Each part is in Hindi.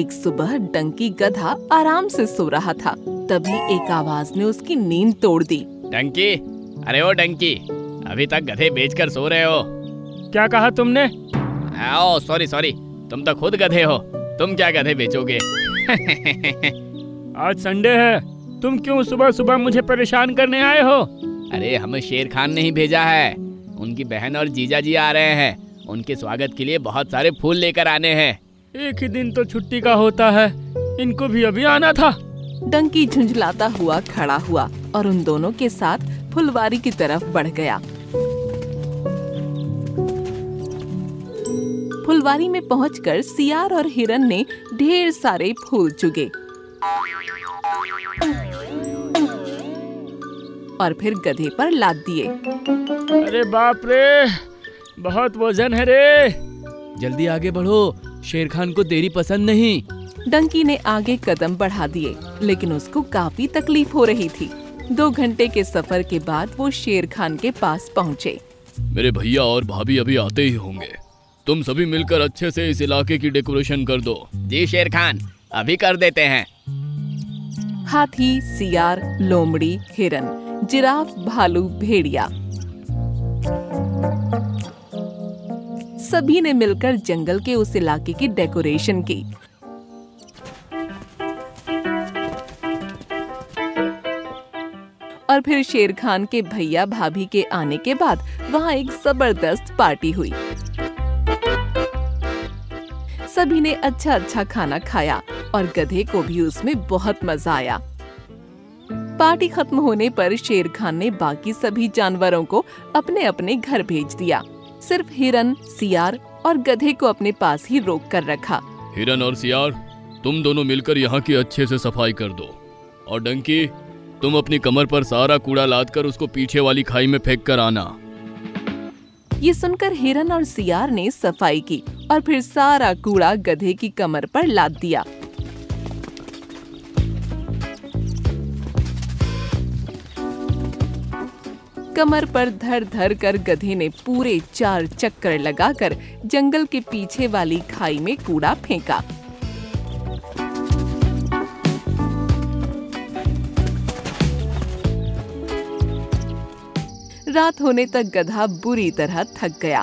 एक सुबह डंकी गधा आराम से सो रहा था। तभी एक आवाज ने उसकी नींद तोड़ दी। डंकी, अरे ओ डंकी, अभी तक गधे बेचकर सो रहे हो? क्या कहा तुमने? ओ सॉरी, तुम तो खुद गधे हो, तुम क्या गधे बेचोगे? आज संडे है, तुम क्यों सुबह सुबह मुझे परेशान करने आए हो? अरे हमें शेर खान ने ही भेजा है, उनकी बहन और जीजा जी आ रहे हैं, उनके स्वागत के लिए बहुत सारे फूल लेकर आने हैं। एक ही दिन तो छुट्टी का होता है, इनको भी अभी आना था। डंकी झुंझलाता हुआ खड़ा हुआ और उन दोनों के साथ फुलवारी की तरफ बढ़ गया। फुलवारी में पहुंचकर सियार और हिरन ने ढेर सारे फूल चुगे और फिर गधे पर लाद दिए। अरे बाप रे, बहुत वजन है रे। जल्दी आगे बढ़ो, शेर खान को देरी पसंद नहीं। डंकी ने आगे कदम बढ़ा दिए, लेकिन उसको काफी तकलीफ हो रही थी। 2 घंटे के सफर के बाद वो शेर खान के पास पहुँचे। मेरे भैया और भाभी अभी आते ही होंगे, तुम सभी मिलकर अच्छे से इस इलाके की डेकोरेशन कर दो। जी शेर खान, अभी कर देते हैं। हाथी, सियार, लोमड़ी, हिरन, जिराफ, भालू, भेड़िया सभी ने मिलकर जंगल के उस इलाके की डेकोरेशन की। और फिर शेर खान के भैया भाभी के आने के बाद वहाँ एक जबरदस्त पार्टी हुई। सभी ने अच्छा अच्छा खाना खाया और गधे को भी उसमें बहुत मजा आया। पार्टी खत्म होने पर शेर खान ने बाकी सभी जानवरों को अपने अपने घर भेज दिया। सिर्फ हिरन, सियार और गधे को अपने पास ही रोक कर रखा। हिरन और सियार, तुम दोनों मिलकर यहाँ की अच्छे से सफाई कर दो, और डंकी, तुम अपनी कमर पर सारा कूड़ा लादकर उसको पीछे वाली खाई में फेंक कर आना। ये सुनकर हिरन और सियार ने सफाई की और फिर सारा कूड़ा गधे की कमर पर लाद दिया। कमर पर धर धर कर गधे ने पूरे 4 चक्कर लगाकर जंगल के पीछे वाली खाई में कूड़ा फेंका। रात होने तक गधा बुरी तरह थक गया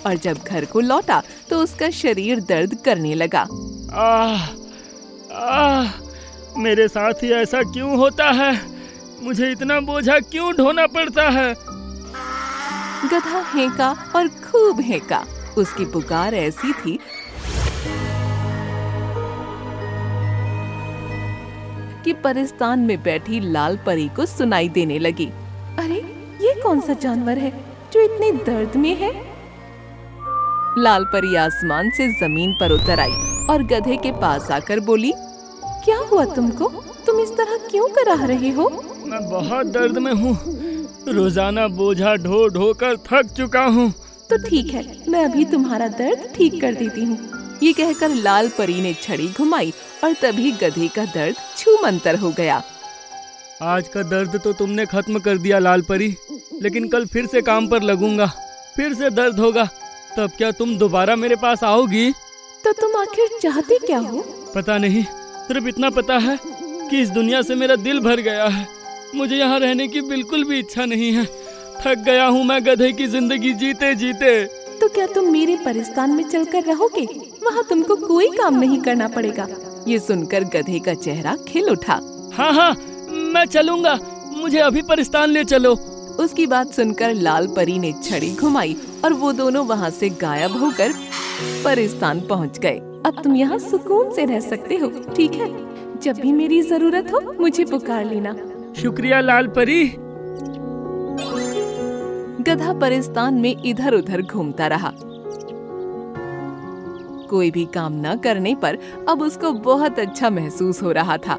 और जब घर को लौटा तो उसका शरीर दर्द करने लगा। मेरे साथ ही ऐसा क्यों होता है? मुझे इतना बोझा क्यों ढोना पड़ता है? गधा हेंका और खूब हेंका। उसकी पुकार ऐसी थी कि परिस्तान में बैठी लाल परी को सुनाई देने लगी। अरे, ये कौन सा जानवर है जो इतने दर्द में है? लाल परी आसमान से जमीन पर उतर आई और गधे के पास आकर बोली, क्या हुआ तुमको? तुम इस तरह क्यों कराह रहे हो? मैं बहुत दर्द में हूँ, रोजाना बोझा ढो ढो कर थक चुका हूँ। तो ठीक है, मैं अभी तुम्हारा दर्द ठीक कर देती हूँ। ये कहकर लाल परी ने छड़ी घुमाई और तभी गधे का दर्द छूमंतर हो गया। आज का दर्द तो तुमने खत्म कर दिया लाल परी, लेकिन कल फिर से काम पर लगूंगा, फिर से दर्द होगा, तब क्या तुम दोबारा मेरे पास आओगी? तो तुम आखिर चाहते क्या हो? पता नहीं, सिर्फ इतना पता है कि इस दुनिया से मेरा दिल भर गया है। मुझे यहाँ रहने की बिल्कुल भी इच्छा नहीं है। थक गया हूँ मैं गधे की जिंदगी जीते जीते। तो क्या तुम मेरे परिस्तान में चलकर रहोगे? वहाँ तुमको कोई काम नहीं करना पड़ेगा। ये सुनकर गधे का चेहरा खिल उठा। हाँ, मैं चलूंगा, मुझे अभी परिस्तान ले चलो। उसकी बात सुनकर लाल परी ने छड़ी घुमाई और वो दोनों वहाँ से गायब होकर परिस्तान पहुँच गए। अब तुम यहाँ सुकून से रह सकते हो, ठीक है? जब भी मेरी जरूरत हो मुझे पुकार लेना। शुक्रिया लाल परी। गधा परिस्तान में इधर उधर घूमता रहा। कोई भी काम न करने पर अब उसको बहुत अच्छा महसूस हो रहा था।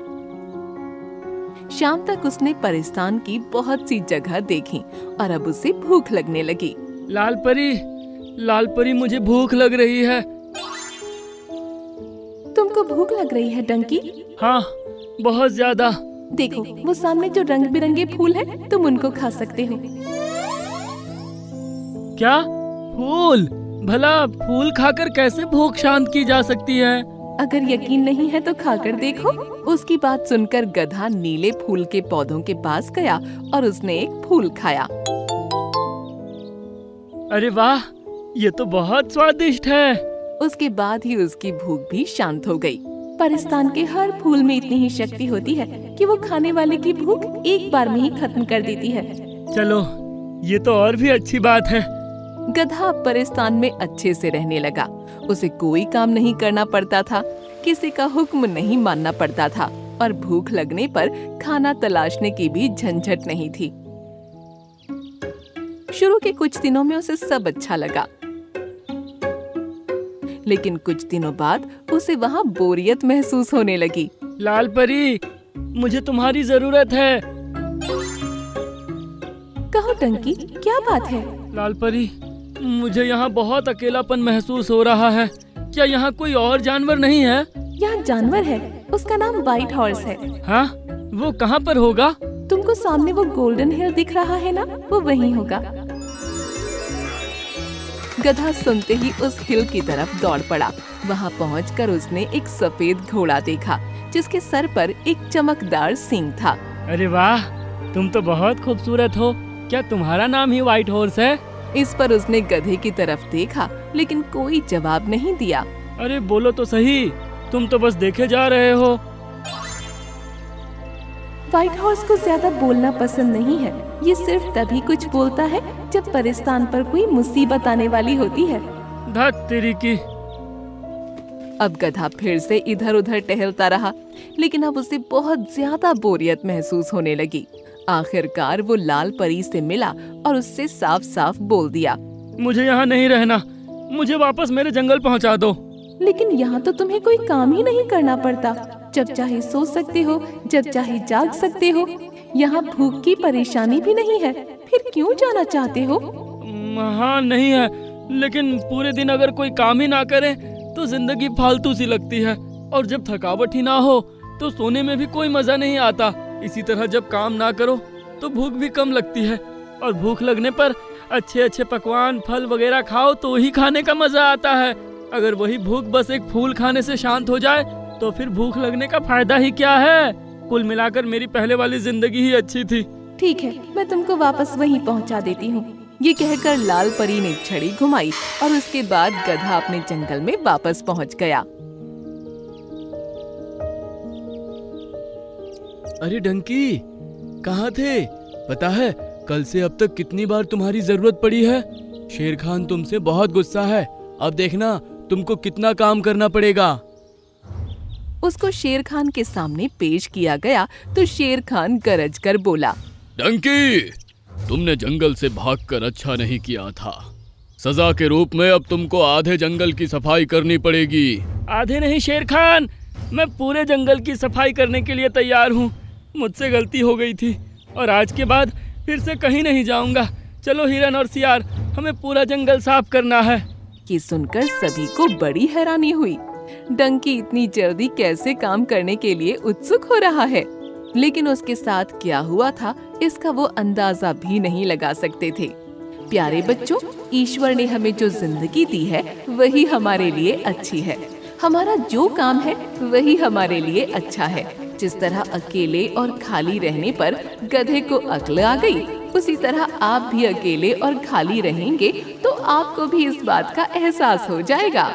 शाम तक उसने परिस्तान की बहुत सी जगह देखी और अब उसे भूख लगने लगी। लाल परी, मुझे भूख लग रही है। तुमको भूख लग रही है डंकी? हाँ, बहुत ज्यादा। देखो, वो सामने जो रंग बिरंगे फूल हैं, तुम उनको खा सकते हो। क्या? फूल? भला फूल खाकर कैसे भूख शांत की जा सकती है? अगर यकीन नहीं है तो खाकर देखो। उसकी बात सुनकर गधा नीले फूल के पौधों के पास गया और उसने एक फूल खाया। अरे वाह, ये तो बहुत स्वादिष्ट है। उसके बाद ही उसकी भूख भी शांत हो गई। परिस्तान के हर फूल में इतनी ही शक्ति होती है कि वो खाने वाले की भूख एक बार में ही खत्म कर देती है। चलो, ये तो और भी अच्छी बात है। गधा परिस्तान में अच्छे से रहने लगा। उसे कोई काम नहीं करना पड़ता था, किसी का हुक्म नहीं मानना पड़ता था और भूख लगने पर खाना तलाशने की भी झंझट नहीं थी। शुरू के कुछ दिनों में उसे सब अच्छा लगा, लेकिन कुछ दिनों बाद उसे वहाँ बोरियत महसूस होने लगी। लाल परी, मुझे तुम्हारी जरूरत है। कहो डंकी, क्या बात है? लाल परी, मुझे यहाँ बहुत अकेलापन महसूस हो रहा है। क्या यहाँ कोई और जानवर नहीं है? यहाँ जानवर है, उसका नाम व्हाइट हॉर्स है। हाँ, वो कहाँ पर होगा? तुमको सामने वो गोल्डन हिल दिख रहा है ना, वो वहीं होगा। गधा सुनते ही उस हिल की तरफ दौड़ पड़ा। वहाँ पहुंचकर उसने एक सफेद घोड़ा देखा जिसके सर पर एक चमकदार सींग था। अरे वाह, तुम तो बहुत खूबसूरत हो। क्या तुम्हारा नाम ही व्हाइट हॉर्स है? इस पर उसने गधे की तरफ देखा, लेकिन कोई जवाब नहीं दिया। अरे बोलो तो सही, तुम तो बस देखे जा रहे हो। व्हाइट हॉर्स को ज्यादा बोलना पसंद नहीं है। ये सिर्फ तभी कुछ बोलता है जब परिस्तान पर कोई मुसीबत आने वाली होती है। धत तेरी की। अब गधा फिर से इधर उधर टहलता रहा, लेकिन अब उसे बहुत ज्यादा बोरियत महसूस होने लगी। आखिरकार वो लाल परी से मिला और उससे साफ साफ बोल दिया, मुझे यहाँ नहीं रहना, मुझे वापस मेरे जंगल पहुँचा दो। लेकिन यहाँ तो तुम्हें कोई काम ही नहीं करना पड़ता। जब चाहे सो सकते हो, जब चाहे जाग सकते हो। यहाँ भूख की परेशानी भी नहीं है, फिर क्यों जाना चाहते हो? हाँ नहीं है, लेकिन पूरे दिन अगर कोई काम ही ना करे तो जिंदगी फालतू सी लगती है, और जब थकावट ही ना हो तो सोने में भी कोई मजा नहीं आता। इसी तरह जब काम ना करो तो भूख भी कम लगती है, और भूख लगने पर अच्छे अच्छे पकवान फल वगैरह खाओ तो ही खाने का मजा आता है। अगर वही भूख बस एक फूल खाने से शांत हो जाए तो फिर भूख लगने का फायदा ही क्या है। कुल मिलाकर मेरी पहले वाली जिंदगी ही अच्छी थी। ठीक है, मैं तुमको वापस वहीं पहुंचा देती हूँ। ये कहकर लाल परी ने छड़ी घुमाई और उसके बाद गधा अपने जंगल में वापस पहुंच गया। अरे डंकी, कहाँ थे? पता है कल से अब तक कितनी बार तुम्हारी जरूरत पड़ी है। शेर खान तुमसे बहुत गुस्सा है। अब देखना तुमको कितना काम करना पड़ेगा। उसको शेर खान के सामने पेश किया गया तो शेर खान गरज कर बोला, डंकी, तुमने जंगल से भागकर अच्छा नहीं किया था। सजा के रूप में अब तुमको आधे जंगल की सफाई करनी पड़ेगी। आधे नहीं शेर खान, मैं पूरे जंगल की सफाई करने के लिए तैयार हूँ। मुझसे गलती हो गई थी और आज के बाद फिर से कहीं नहीं जाऊंगा। चलो हिरन और सियार, हमें पूरा जंगल साफ करना है। ये सुनकर सभी को बड़ी हैरानी हुई। डंकी इतनी जल्दी कैसे काम करने के लिए उत्सुक हो रहा है, लेकिन उसके साथ क्या हुआ था इसका वो अंदाजा भी नहीं लगा सकते थे। प्यारे बच्चों, ईश्वर ने हमें जो जिंदगी दी है वही हमारे लिए अच्छी है। हमारा जो काम है वही हमारे लिए अच्छा है। जिस तरह अकेले और खाली रहने पर गधे को अक्ल आ गई, उसी तरह आप भी अकेले और खाली रहेंगे तो आपको भी इस बात का एहसास हो जाएगा।